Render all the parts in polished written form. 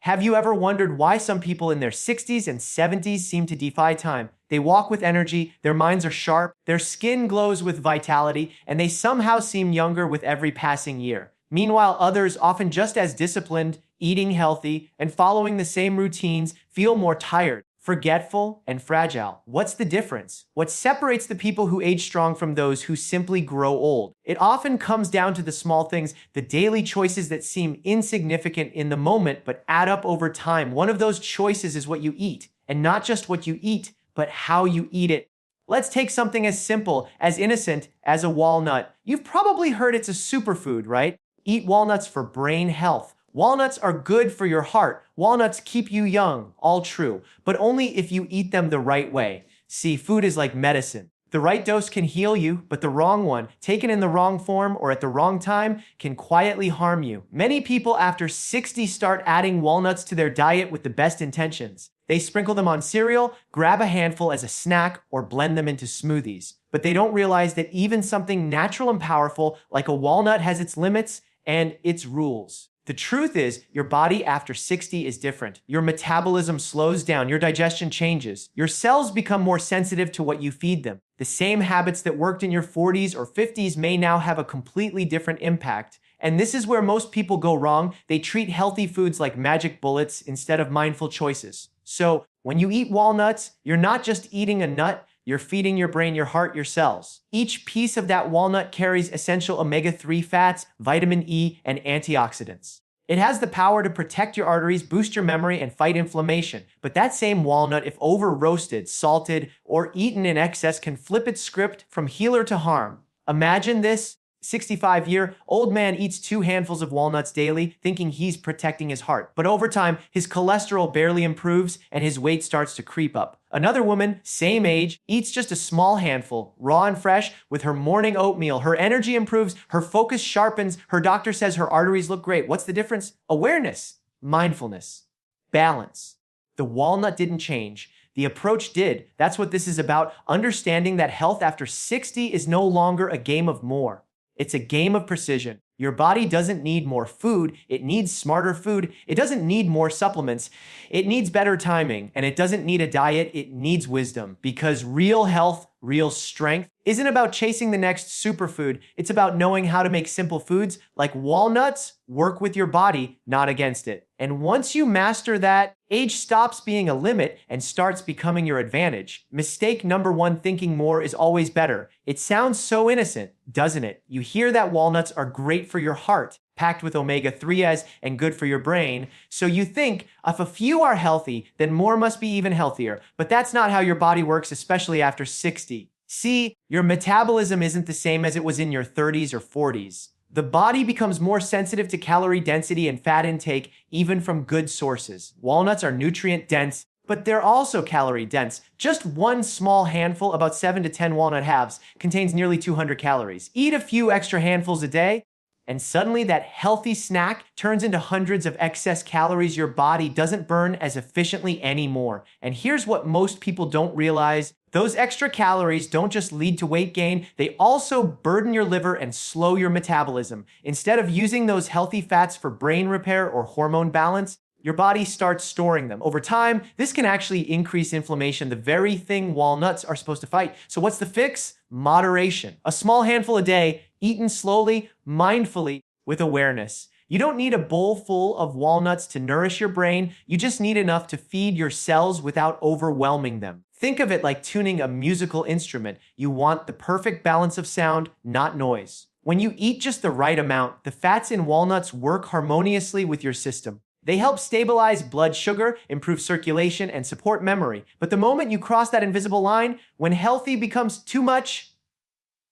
Have you ever wondered why some people in their 60s and 70s seem to defy time? They walk with energy, their minds are sharp, their skin glows with vitality, and they somehow seem younger with every passing year. Meanwhile, others, often just as disciplined, eating healthy, and following the same routines, feel more tired, forgetful, and fragile. What's the difference? What separates the people who age strong from those who simply grow old? It often comes down to the small things, the daily choices that seem insignificant in the moment but add up over time. One of those choices is what you eat, and not just what you eat, but how you eat it. Let's take something as simple, as innocent as a walnut. You've probably heard it's a superfood, right? Eat walnuts for brain health. Walnuts are good for your heart. Walnuts keep you young, all true, but only if you eat them the right way. See, food is like medicine. The right dose can heal you, but the wrong one, taken in the wrong form or at the wrong time, can quietly harm you. Many people after 60 start adding walnuts to their diet with the best intentions. They sprinkle them on cereal, grab a handful as a snack, or blend them into smoothies. But they don't realize that even something natural and powerful like a walnut has its limits and its rules. The truth is, your body after 60 is different. Your metabolism slows down, your digestion changes. Your cells become more sensitive to what you feed them. The same habits that worked in your 40s or 50s may now have a completely different impact. And this is where most people go wrong. They treat healthy foods like magic bullets instead of mindful choices. So, when you eat walnuts, you're not just eating a nut, you're feeding your brain, your heart, your cells. Each piece of that walnut carries essential omega-3 fats, vitamin E, and antioxidants. It has the power to protect your arteries, boost your memory, and fight inflammation. But that same walnut, if over-roasted, salted, or eaten in excess, can flip its script from healer to harm. Imagine this. 65-year-old man eats 2 handfuls of walnuts daily, thinking he's protecting his heart. But over time, his cholesterol barely improves and his weight starts to creep up. Another woman, same age, eats just a small handful, raw and fresh, with her morning oatmeal. Her energy improves, her focus sharpens, her doctor says her arteries look great. What's the difference? Awareness, mindfulness, balance. The walnut didn't change. The approach did. That's what this is about, understanding that health after 60 is no longer a game of more. It's a game of precision. Your body doesn't need more food, it needs smarter food. It doesn't need more supplements, it needs better timing. And it doesn't need a diet, it needs wisdom. Because real health, real strength, isn't about chasing the next superfood. It's about knowing how to make simple foods like walnuts work with your body, not against it. And once you master that, age stops being a limit and starts becoming your advantage. Mistake number 1, thinking more is always better. It sounds so innocent, doesn't it? You hear that walnuts are great for your heart, packed with omega-3s and good for your brain. So you think if a few are healthy, then more must be even healthier. But that's not how your body works, especially after 60. See, your metabolism isn't the same as it was in your 30s or 40s. The body becomes more sensitive to calorie density and fat intake, even from good sources. Walnuts are nutrient dense, but they're also calorie dense. Just one small handful, about 7 to 10 walnut halves, contains nearly 200 calories. Eat a few extra handfuls a day, and suddenly that healthy snack turns into hundreds of excess calories your body doesn't burn as efficiently anymore. And here's what most people don't realize. Those extra calories don't just lead to weight gain, they also burden your liver and slow your metabolism. Instead of using those healthy fats for brain repair or hormone balance, your body starts storing them. Over time, this can actually increase inflammation, the very thing walnuts are supposed to fight. So what's the fix? Moderation. A small handful a day, eaten slowly, mindfully, with awareness. You don't need a bowl full of walnuts to nourish your brain. You just need enough to feed your cells without overwhelming them. Think of it like tuning a musical instrument. You want the perfect balance of sound, not noise. When you eat just the right amount, the fats in walnuts work harmoniously with your system. They help stabilize blood sugar, improve circulation, and support memory. But the moment you cross that invisible line, when healthy becomes too much,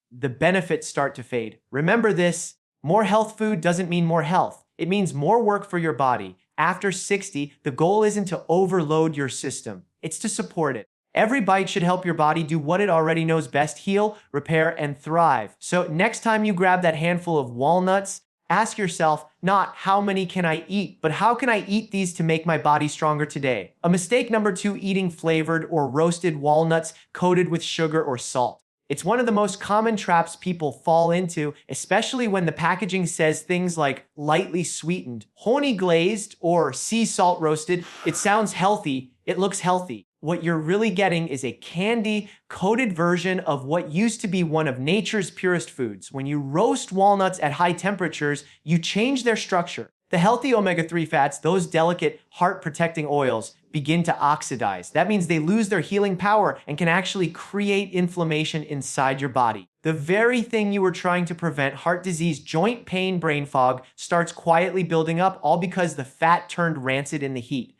the benefits start to fade. Remember this, more health food doesn't mean more health. It means more work for your body. After 60, the goal isn't to overload your system. It's to support it. Every bite should help your body do what it already knows best: heal, repair, and thrive. So next time you grab that handful of walnuts, ask yourself not how many can I eat, but how can I eat these to make my body stronger today? A mistake number 2, eating flavored or roasted walnuts coated with sugar or salt. It's one of the most common traps people fall into, especially when the packaging says things like lightly sweetened, honey glazed, or sea salt roasted. It sounds healthy, it looks healthy. What you're really getting is a candy-coated version of what used to be one of nature's purest foods. When you roast walnuts at high temperatures, you change their structure. The healthy omega-3 fats, those delicate heart-protecting oils, begin to oxidize. That means they lose their healing power and can actually create inflammation inside your body. The very thing you were trying to prevent, heart disease, joint pain, brain fog, starts quietly building up, all because the fat turned rancid in the heat.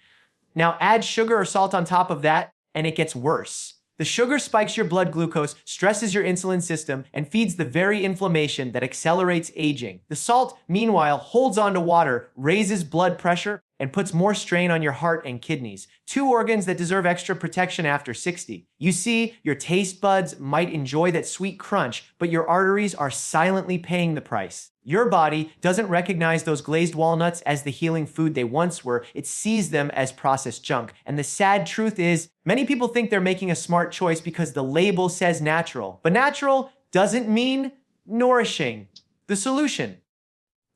Now add sugar or salt on top of that, and it gets worse. The sugar spikes your blood glucose, stresses your insulin system, and feeds the very inflammation that accelerates aging. The salt, meanwhile, holds on to water, raises blood pressure, and puts more strain on your heart and kidneys, two organs that deserve extra protection after 60. You see, your taste buds might enjoy that sweet crunch, but your arteries are silently paying the price. Your body doesn't recognize those glazed walnuts as the healing food they once were. It sees them as processed junk. And the sad truth is, many people think they're making a smart choice because the label says natural. But natural doesn't mean nourishing. The solution: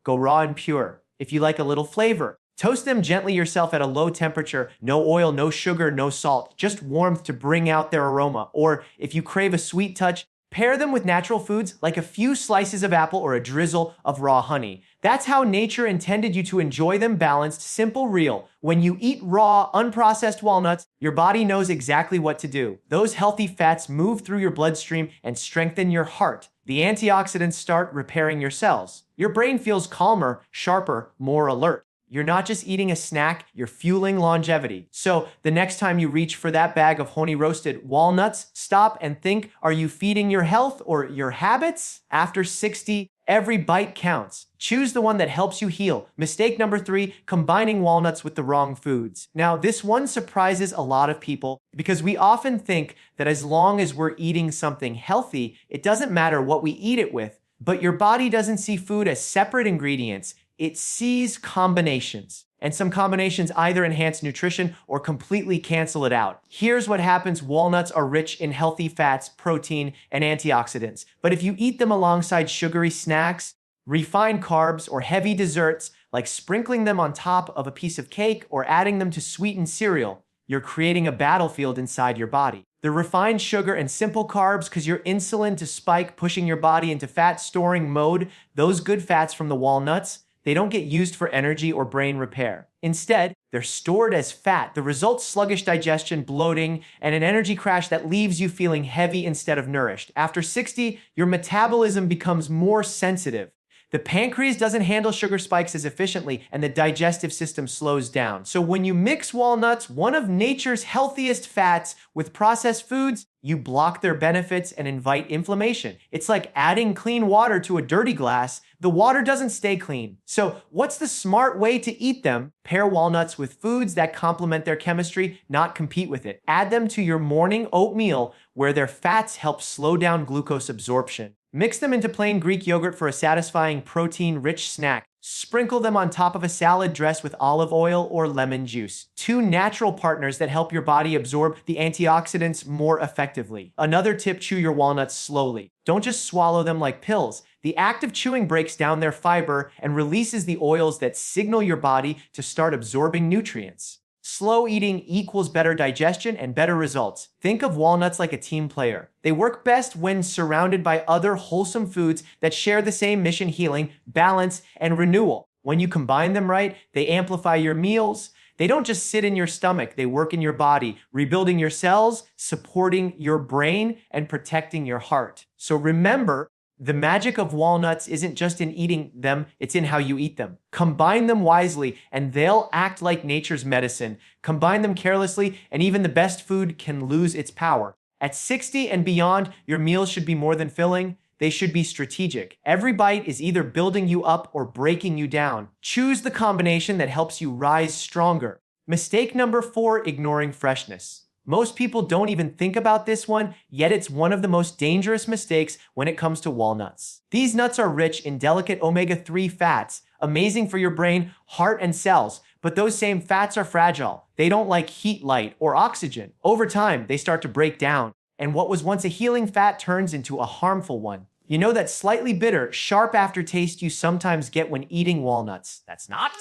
go raw and pure. If you like a little flavor, toast them gently yourself at a low temperature. No oil, no sugar, no salt, just warmth to bring out their aroma. Or if you crave a sweet touch, pair them with natural foods like a few slices of apple or a drizzle of raw honey. That's how nature intended you to enjoy them: balanced, simple, real. When you eat raw, unprocessed walnuts, your body knows exactly what to do. Those healthy fats move through your bloodstream and strengthen your heart. The antioxidants start repairing your cells. Your brain feels calmer, sharper, more alert. You're not just eating a snack, you're fueling longevity. So the next time you reach for that bag of honey roasted walnuts, stop and think, are you feeding your health or your habits? After 60, every bite counts. Choose the one that helps you heal. Mistake number 3, combining walnuts with the wrong foods. Now, this one surprises a lot of people because we often think that as long as we're eating something healthy, it doesn't matter what we eat it with. But your body doesn't see food as separate ingredients. It sees combinations, and some combinations either enhance nutrition or completely cancel it out. Here's what happens: walnuts are rich in healthy fats, protein, and antioxidants. But if you eat them alongside sugary snacks, refined carbs, or heavy desserts, like sprinkling them on top of a piece of cake or adding them to sweetened cereal, you're creating a battlefield inside your body. The refined sugar and simple carbs cause your insulin to spike, pushing your body into fat-storing mode. Those good fats from the walnuts, they don't get used for energy or brain repair. Instead, they're stored as fat. The result: sluggish digestion, bloating, and an energy crash that leaves you feeling heavy instead of nourished. After 60, your metabolism becomes more sensitive. The pancreas doesn't handle sugar spikes as efficiently, and the digestive system slows down. So when you mix walnuts, one of nature's healthiest fats, with processed foods, you block their benefits and invite inflammation. It's like adding clean water to a dirty glass. The water doesn't stay clean. So what's the smart way to eat them? Pair walnuts with foods that complement their chemistry, not compete with it. Add them to your morning oatmeal, where their fats help slow down glucose absorption. Mix them into plain Greek yogurt for a satisfying protein-rich snack. Sprinkle them on top of a salad dressed with olive oil or lemon juice. Two natural partners that help your body absorb the antioxidants more effectively. Another tip: chew your walnuts slowly. Don't just swallow them like pills. The act of chewing breaks down their fiber and releases the oils that signal your body to start absorbing nutrients. Slow eating equals better digestion and better results. Think of walnuts like a team player. They work best when surrounded by other wholesome foods that share the same mission: healing, balance, and renewal. When you combine them right, they amplify your meals. They don't just sit in your stomach, they work in your body, rebuilding your cells, supporting your brain, and protecting your heart. So remember, the magic of walnuts isn't just in eating them, it's in how you eat them. Combine them wisely, and they'll act like nature's medicine. Combine them carelessly, and even the best food can lose its power. At 60 and beyond, your meals should be more than filling. They should be strategic. Every bite is either building you up or breaking you down. Choose the combination that helps you rise stronger. Mistake number 4, ignoring freshness. Most people don't even think about this one, yet it's one of the most dangerous mistakes when it comes to walnuts. These nuts are rich in delicate omega-3 fats, amazing for your brain, heart, and cells. But those same fats are fragile. They don't like heat, light, or oxygen. Over time, they start to break down. and what was once a healing fat turns into a harmful one. You know that slightly bitter, sharp aftertaste you sometimes get when eating walnuts? That's not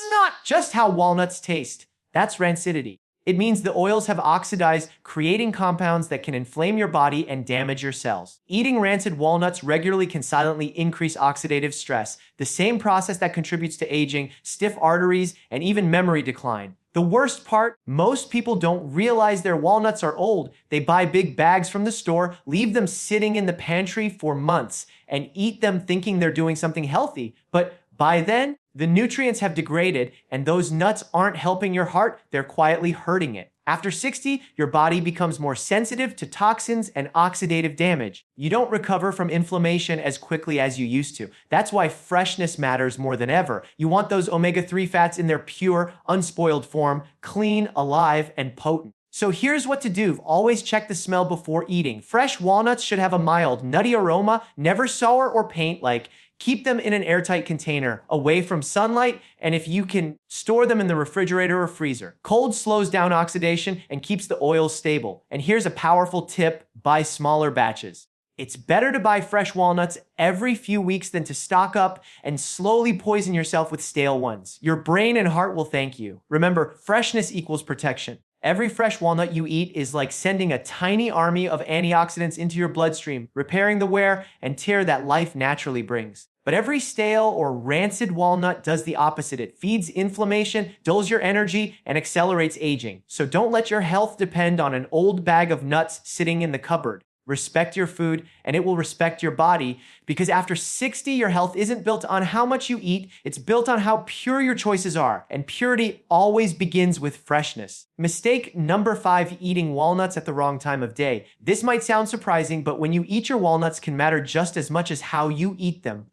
just how walnuts taste. That's rancidity. It means the oils have oxidized, creating compounds that can inflame your body and damage your cells. Eating rancid walnuts regularly can silently increase oxidative stress, the same process that contributes to aging, stiff arteries, and even memory decline. The worst part, most people don't realize their walnuts are old. They buy big bags from the store, leave them sitting in the pantry for months, and eat them thinking they're doing something healthy. But by then, the nutrients have degraded, and those nuts aren't helping your heart, they're quietly hurting it. After 60, your body becomes more sensitive to toxins and oxidative damage. You don't recover from inflammation as quickly as you used to. That's why freshness matters more than ever. You want those omega-3 fats in their pure, unspoiled form, clean, alive, and potent. So here's what to do. Always check the smell before eating. Fresh walnuts should have a mild, nutty aroma, never sour or paint-like. Keep them in an airtight container, away from sunlight, and if you can, store them in the refrigerator or freezer. Cold slows down oxidation and keeps the oils stable. And here's a powerful tip: buy smaller batches. It's better to buy fresh walnuts every few weeks than to stock up and slowly poison yourself with stale ones. Your brain and heart will thank you. Remember, freshness equals protection. Every fresh walnut you eat is like sending a tiny army of antioxidants into your bloodstream, repairing the wear and tear that life naturally brings. But every stale or rancid walnut does the opposite. It feeds inflammation, dulls your energy, and accelerates aging. So don't let your health depend on an old bag of nuts sitting in the cupboard. Respect your food, and it will respect your body, because after 60, your health isn't built on how much you eat, it's built on how pure your choices are, and purity always begins with freshness. Mistake number 5, eating walnuts at the wrong time of day. This might sound surprising, but when you eat your walnuts can matter just as much as how you eat them.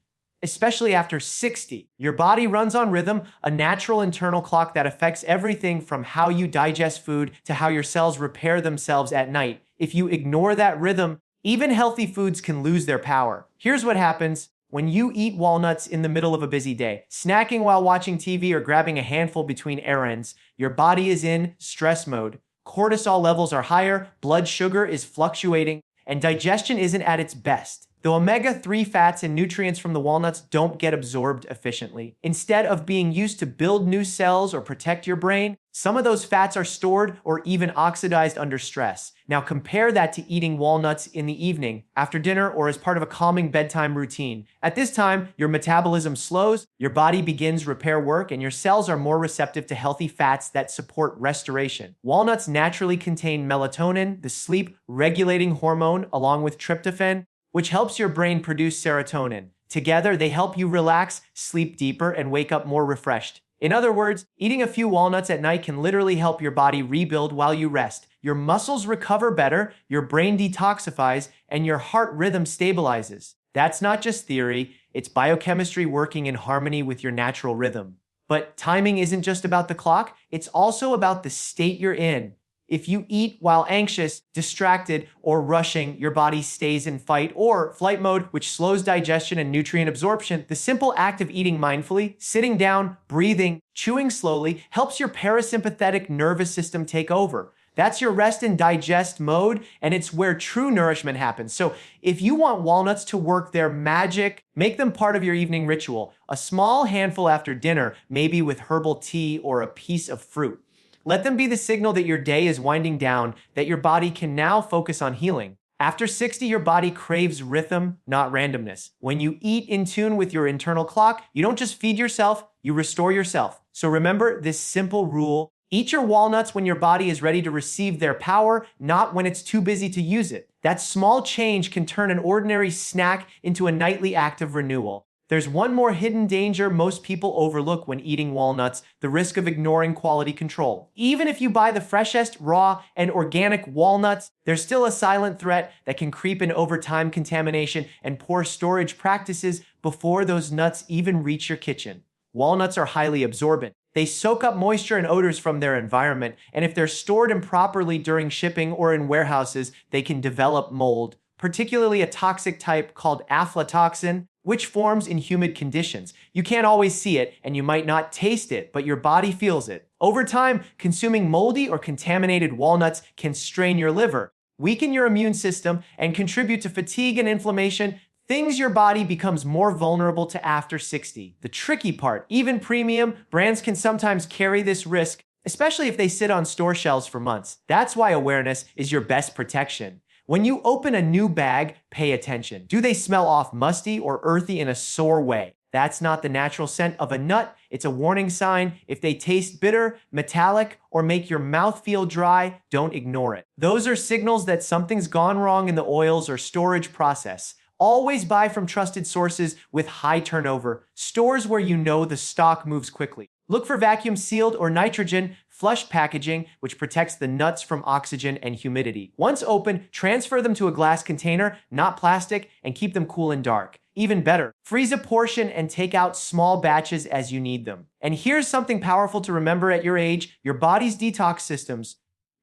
Especially after 60. Your body runs on rhythm, a natural internal clock that affects everything from how you digest food to how your cells repair themselves at night. If you ignore that rhythm, even healthy foods can lose their power. Here's what happens when you eat walnuts in the middle of a busy day. Snacking while watching TV or grabbing a handful between errands, your body is in stress mode. Cortisol levels are higher, blood sugar is fluctuating, and digestion isn't at its best. The omega-3 fats and nutrients from the walnuts don't get absorbed efficiently. Instead of being used to build new cells or protect your brain, some of those fats are stored or even oxidized under stress. Now compare that to eating walnuts in the evening, after dinner, or as part of a calming bedtime routine. At this time, your metabolism slows, your body begins repair work, and your cells are more receptive to healthy fats that support restoration. Walnuts naturally contain melatonin, the sleep-regulating hormone, along with tryptophan, which helps your brain produce serotonin. Together, they help you relax, sleep deeper, and wake up more refreshed. In other words, eating a few walnuts at night can literally help your body rebuild while you rest. Your muscles recover better, your brain detoxifies, and your heart rhythm stabilizes. That's not just theory, it's biochemistry working in harmony with your natural rhythm. But timing isn't just about the clock, it's also about the state you're in. If you eat while anxious, distracted, or rushing, your body stays in fight or flight mode, which slows digestion and nutrient absorption. The simple act of eating mindfully, sitting down, breathing, chewing slowly, helps your parasympathetic nervous system take over. That's your rest and digest mode, and it's where true nourishment happens. So if you want walnuts to work their magic, make them part of your evening ritual. A small handful after dinner, maybe with herbal tea or a piece of fruit. Let them be the signal that your day is winding down, that your body can now focus on healing. After 60, your body craves rhythm, not randomness. When you eat in tune with your internal clock, you don't just feed yourself, you restore yourself. So remember this simple rule: eat your walnuts when your body is ready to receive their power, not when it's too busy to use it. That small change can turn an ordinary snack into a nightly act of renewal. There's one more hidden danger most people overlook when eating walnuts: the risk of ignoring quality control. Even if you buy the freshest, raw, and organic walnuts, there's still a silent threat that can creep in over time: contamination and poor storage practices before those nuts even reach your kitchen. Walnuts are highly absorbent. They soak up moisture and odors from their environment, and if they're stored improperly during shipping or in warehouses, they can develop mold, particularly a toxic type called aflatoxin, which forms in humid conditions. You can't always see it, and you might not taste it, but your body feels it. Over time, consuming moldy or contaminated walnuts can strain your liver, weaken your immune system, and contribute to fatigue and inflammation, things your body becomes more vulnerable to after 60. The tricky part, even premium brands can sometimes carry this risk, especially if they sit on store shelves for months. That's why awareness is your best protection. When you open a new bag, pay attention. Do they smell off musty or earthy in a sour way? That's not the natural scent of a nut. It's a warning sign. If they taste bitter, metallic, or make your mouth feel dry, don't ignore it. Those are signals that something's gone wrong in the oils or storage process. Always buy from trusted sources with high turnover, stores where you know the stock moves quickly. Look for vacuum sealed or nitrogen flush packaging, which protects the nuts from oxygen and humidity. Once open, transfer them to a glass container, not plastic, and keep them cool and dark. Even better, freeze a portion and take out small batches as you need them. And here's something powerful to remember at your age: your body's detox systems,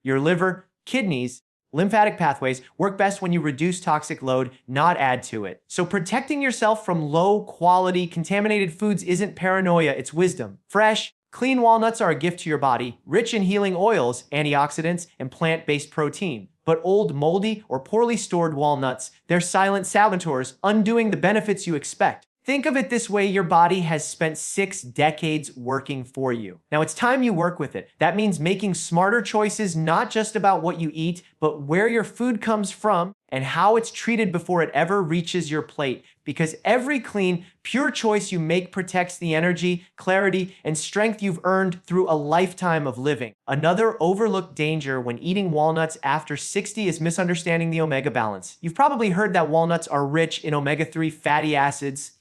your liver, kidneys, lymphatic pathways work best when you reduce toxic load, not add to it. So protecting yourself from low-quality, contaminated foods isn't paranoia, it's wisdom. Fresh, clean walnuts are a gift to your body, rich in healing oils, antioxidants, and plant-based protein. But old, moldy, or poorly stored walnuts, they're silent saboteurs, undoing the benefits you expect. Think of it this way: your body has spent 6 decades working for you. Now it's time you work with it. That means making smarter choices, not just about what you eat, but where your food comes from and how it's treated before it ever reaches your plate. Because every clean, pure choice you make protects the energy, clarity, and strength you've earned through a lifetime of living. Another overlooked danger when eating walnuts after 60 is misunderstanding the omega balance. You've probably heard that walnuts are rich in omega-3 fatty acids,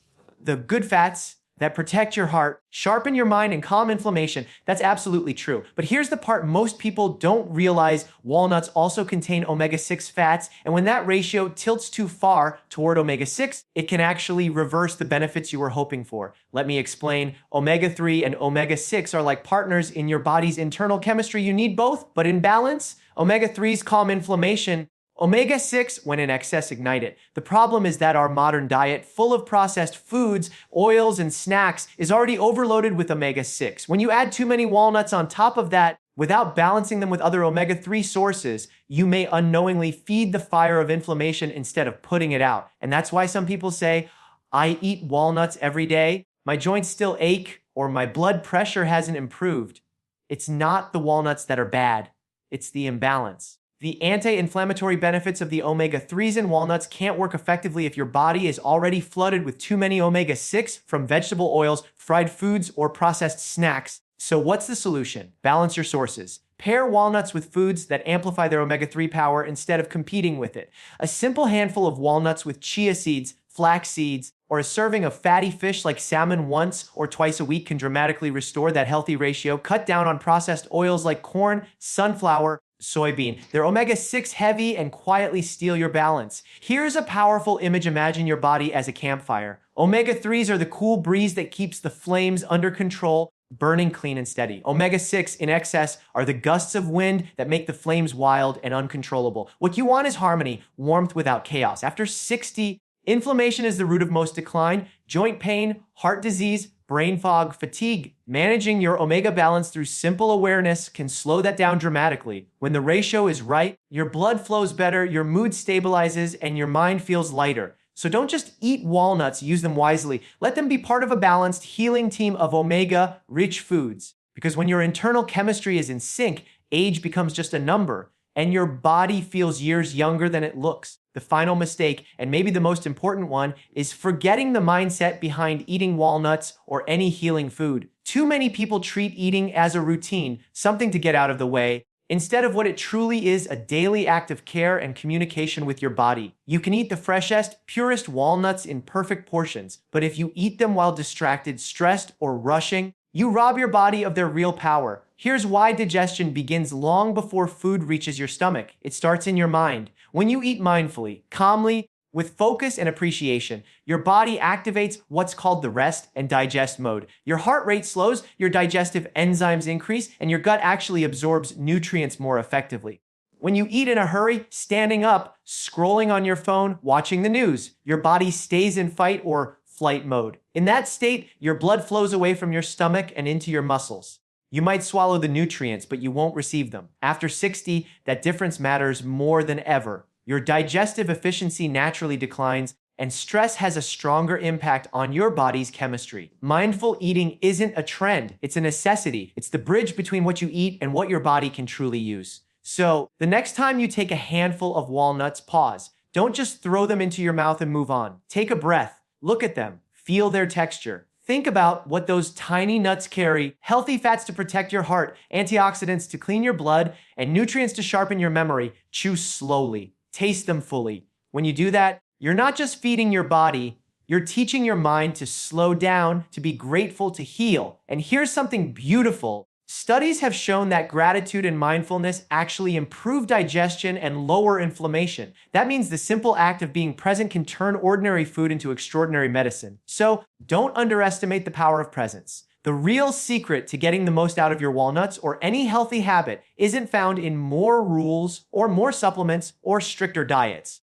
the good fats that protect your heart, sharpen your mind, and calm inflammation. That's absolutely true. But here's the part most people don't realize: walnuts also contain omega-6 fats, and when that ratio tilts too far toward omega-6, it can actually reverse the benefits you were hoping for. Let me explain. Omega-3 and omega-6 are like partners in your body's internal chemistry. You need both, but in balance. Omega-3s calm inflammation. Omega-6, when in excess, ignite it. The problem is that our modern diet, full of processed foods, oils, and snacks, is already overloaded with omega-6. When you add too many walnuts on top of that, without balancing them with other omega-3 sources, you may unknowingly feed the fire of inflammation instead of putting it out. And that's why some people say, "I eat walnuts every day, my joints still ache, or my blood pressure hasn't improved." It's not the walnuts that are bad, it's the imbalance. The anti-inflammatory benefits of the omega-3s in walnuts can't work effectively if your body is already flooded with too many omega-6 from vegetable oils, fried foods, or processed snacks. So what's the solution? Balance your sources. Pair walnuts with foods that amplify their omega-3 power instead of competing with it. A simple handful of walnuts with chia seeds, flax seeds, or a serving of fatty fish like salmon once or twice a week can dramatically restore that healthy ratio. Cut down on processed oils like corn, sunflower, soybean. They're omega-6 heavy and quietly steal your balance. Here's a powerful image. Imagine your body as a campfire. Omega-3s are the cool breeze that keeps the flames under control, burning clean and steady. Omega-6 in excess are the gusts of wind that make the flames wild and uncontrollable. What you want is harmony, warmth without chaos. After 60, inflammation is the root of most decline, joint pain, heart disease, brain fog, fatigue. Managing your omega balance through simple awareness can slow that down dramatically. When the ratio is right, your blood flows better, your mood stabilizes, and your mind feels lighter. So don't just eat walnuts, use them wisely. Let them be part of a balanced, healing team of omega-rich foods. Because when your internal chemistry is in sync, age becomes just a number, and your body feels years younger than it looks. The final mistake, and maybe the most important one, is forgetting the mindset behind eating walnuts or any healing food. Too many people treat eating as a routine, something to get out of the way, instead of what it truly is: a daily act of care and communication with your body. You can eat the freshest, purest walnuts in perfect portions, but if you eat them while distracted, stressed, or rushing, you rob your body of their real power. Here's why: digestion begins long before food reaches your stomach. It starts in your mind. When you eat mindfully, calmly, with focus and appreciation, your body activates what's called the rest and digest mode. Your heart rate slows, your digestive enzymes increase, and your gut actually absorbs nutrients more effectively. When you eat in a hurry, standing up, scrolling on your phone, watching the news, your body stays in fight or flight mode. In that state, your blood flows away from your stomach and into your muscles. You might swallow the nutrients, but you won't receive them. After 60, that difference matters more than ever. Your digestive efficiency naturally declines, and stress has a stronger impact on your body's chemistry. Mindful eating isn't a trend, it's a necessity. It's the bridge between what you eat and what your body can truly use. So, the next time you take a handful of walnuts, pause. Don't just throw them into your mouth and move on. Take a breath, look at them, feel their texture. Think about what those tiny nuts carry: healthy fats to protect your heart, antioxidants to clean your blood, and nutrients to sharpen your memory. Chew slowly, taste them fully. When you do that, you're not just feeding your body, you're teaching your mind to slow down, to be grateful, to heal. And here's something beautiful. Studies have shown that gratitude and mindfulness actually improve digestion and lower inflammation. That means the simple act of being present can turn ordinary food into extraordinary medicine. So, don't underestimate the power of presence. The real secret to getting the most out of your walnuts or any healthy habit isn't found in more rules or more supplements or stricter diets.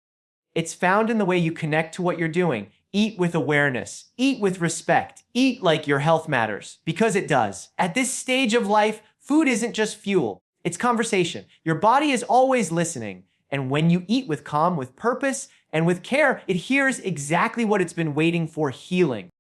It's found in the way you connect to what you're doing. Eat with awareness. Eat with respect. Eat like your health matters. Because it does. At this stage of life, food isn't just fuel. It's conversation. Your body is always listening. And when you eat with calm, with purpose, and with care, it hears exactly what it's been waiting for: healing.